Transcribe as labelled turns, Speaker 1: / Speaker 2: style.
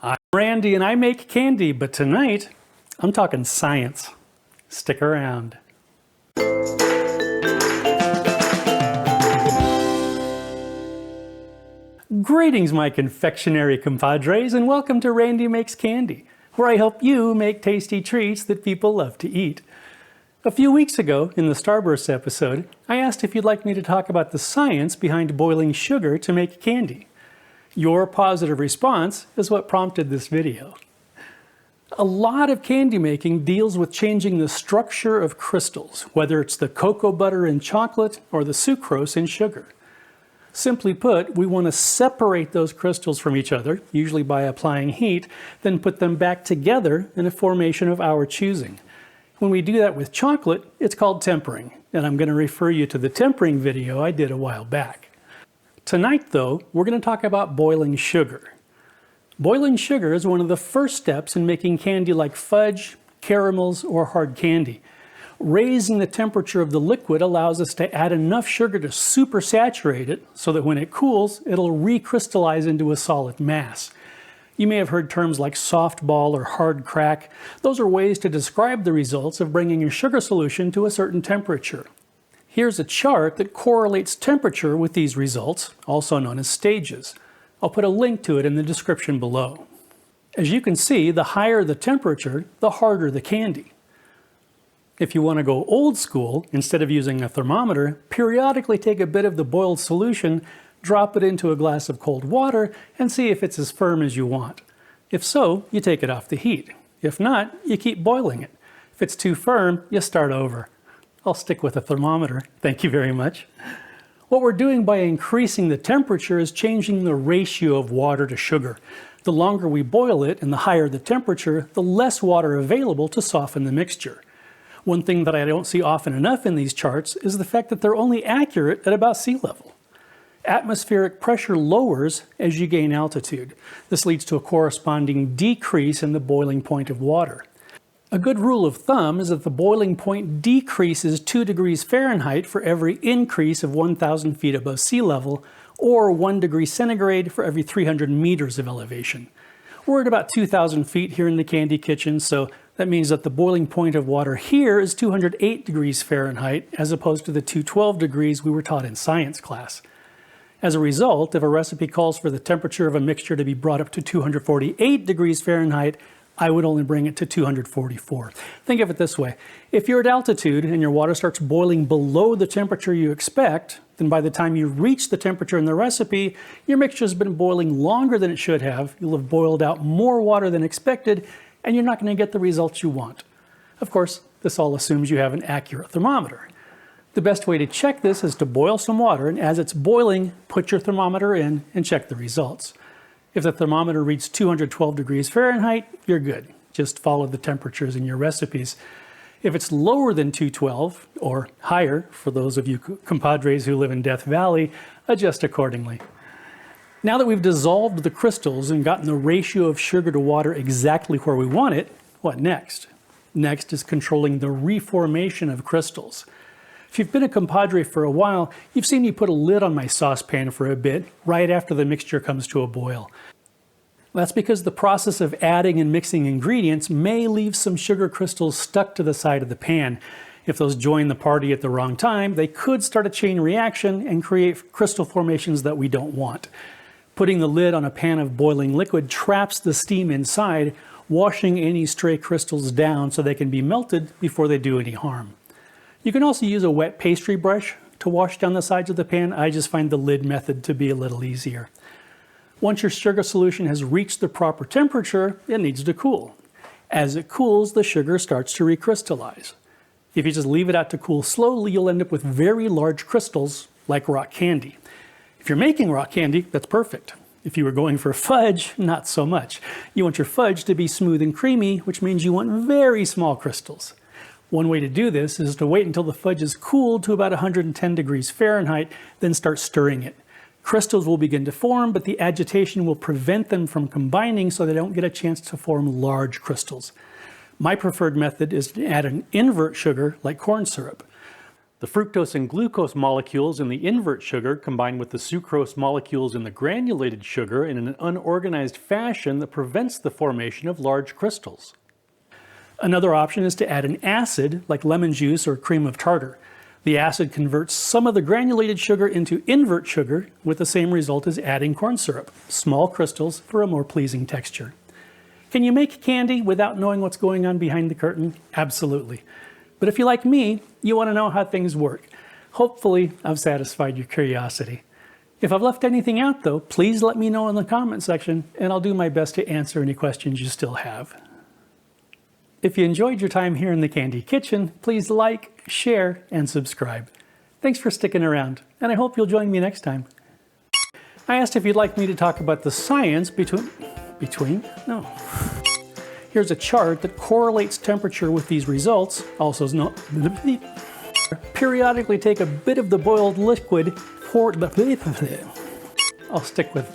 Speaker 1: I'm Randy and I make candy, but tonight I'm talking science. Stick around. Greetings, my confectionery compadres, and welcome to Randy Makes Candy, where I help you make tasty treats that people love to eat. A few weeks ago, in the Starburst episode, I asked if you'd like me to talk about the science behind boiling sugar to make candy. Your positive response is what prompted this video. A lot of candy making deals with changing the structure of crystals, whether it's the cocoa butter in chocolate or the sucrose in sugar. Simply put, we want to separate those crystals from each other, usually by applying heat, then put them back together in a formation of our choosing. When we do that with chocolate, it's called tempering, and I'm going to refer you to the tempering video I did a while back. Tonight, though, we're going to talk about boiling sugar. Boiling sugar is one of the first steps in making candy like fudge, caramels, or hard candy. Raising the temperature of the liquid allows us to add enough sugar to supersaturate it so that when it cools, it'll recrystallize into a solid mass. You may have heard terms like soft ball or hard crack. Those are ways to describe the results of bringing a sugar solution to a certain temperature. Here's a chart that correlates temperature with these results, also known as stages. I'll put a link to it in the description below. As you can see, the higher the temperature, the harder the candy. If you want to go old school, instead of using a thermometer, periodically take a bit of the boiled solution, drop it into a glass of cold water, and see if it's as firm as you want. If so, you take it off the heat. If not, you keep boiling it. If it's too firm, you start over. I'll stick with a thermometer. Thank you very much. What we're doing by increasing the temperature is changing the ratio of water to sugar. The longer we boil it and the higher the temperature, the less water available to soften the mixture. One thing that I don't see often enough in these charts is the fact that they're only accurate at about sea level. Atmospheric pressure lowers as you gain altitude. This leads to a corresponding decrease in the boiling point of water. A good rule of thumb is that the boiling point decreases 2 degrees Fahrenheit for every increase of 1,000 feet above sea level, or 1 degree centigrade for every 300 meters of elevation. We're at about 2,000 feet here in the candy kitchen, so that means that the boiling point of water here is 208 degrees Fahrenheit, as opposed to the 212 degrees we were taught in science class. As a result, if a recipe calls for the temperature of a mixture to be brought up to 248 degrees Fahrenheit, I would only bring it to 244. Think of it this way. If you're at altitude and your water starts boiling below the temperature you expect, then by the time you reach the temperature in the recipe, your mixture has been boiling longer than it should have. You'll have boiled out more water than expected, and you're not going to get the results you want. Of course, this all assumes you have an accurate thermometer. The best way to check this is to boil some water, and as it's boiling, put your thermometer in and check the results. If the thermometer reads 212 degrees Fahrenheit, you're good. Just follow the temperatures in your recipes. If it's lower than 212, or higher, for those of you compadres who live in Death Valley, adjust accordingly. Now that we've dissolved the crystals and gotten the ratio of sugar to water exactly where we want it, what next? Next is controlling the reformation of crystals. If you've been a compadre for a while, you've seen me put a lid on my saucepan for a bit, right after the mixture comes to a boil. That's because the process of adding and mixing ingredients may leave some sugar crystals stuck to the side of the pan. If those join the party at the wrong time, they could start a chain reaction and create crystal formations that we don't want. Putting the lid on a pan of boiling liquid traps the steam inside, washing any stray crystals down so they can be melted before they do any harm. You can also use a wet pastry brush to wash down the sides of the pan. I just find the lid method to be a little easier. Once your sugar solution has reached the proper temperature, it needs to cool. As it cools, the sugar starts to recrystallize. If you just leave it out to cool slowly, you'll end up with very large crystals like rock candy. If you're making rock candy, that's perfect. If you were going for fudge, not so much. You want your fudge to be smooth and creamy, which means you want very small crystals. One way to do this is to wait until the fudge is cooled to about 110 degrees Fahrenheit, then start stirring it. Crystals will begin to form, but the agitation will prevent them from combining so they don't get a chance to form large crystals. My preferred method is to add an invert sugar like corn syrup. The fructose and glucose molecules in the invert sugar combine with the sucrose molecules in the granulated sugar in an unorganized fashion that prevents the formation of large crystals. Another option is to add an acid, like lemon juice or cream of tartar. The acid converts some of the granulated sugar into invert sugar with the same result as adding corn syrup, small crystals for a more pleasing texture. Can you make candy without knowing what's going on behind the curtain? Absolutely. But if you're like me, you want to know how things work. Hopefully, I've satisfied your curiosity. If I've left anything out though, please let me know in the comment section and I'll do my best to answer any questions you still have. If you enjoyed your time here in the Candy Kitchen, please like, share, and subscribe. Thanks for sticking around, and I hope you'll join me next time. I asked if you'd like me to talk about the science No. Here's a chart that correlates temperature with these results, also known. Periodically take a bit of the boiled liquid, pour. I'll stick with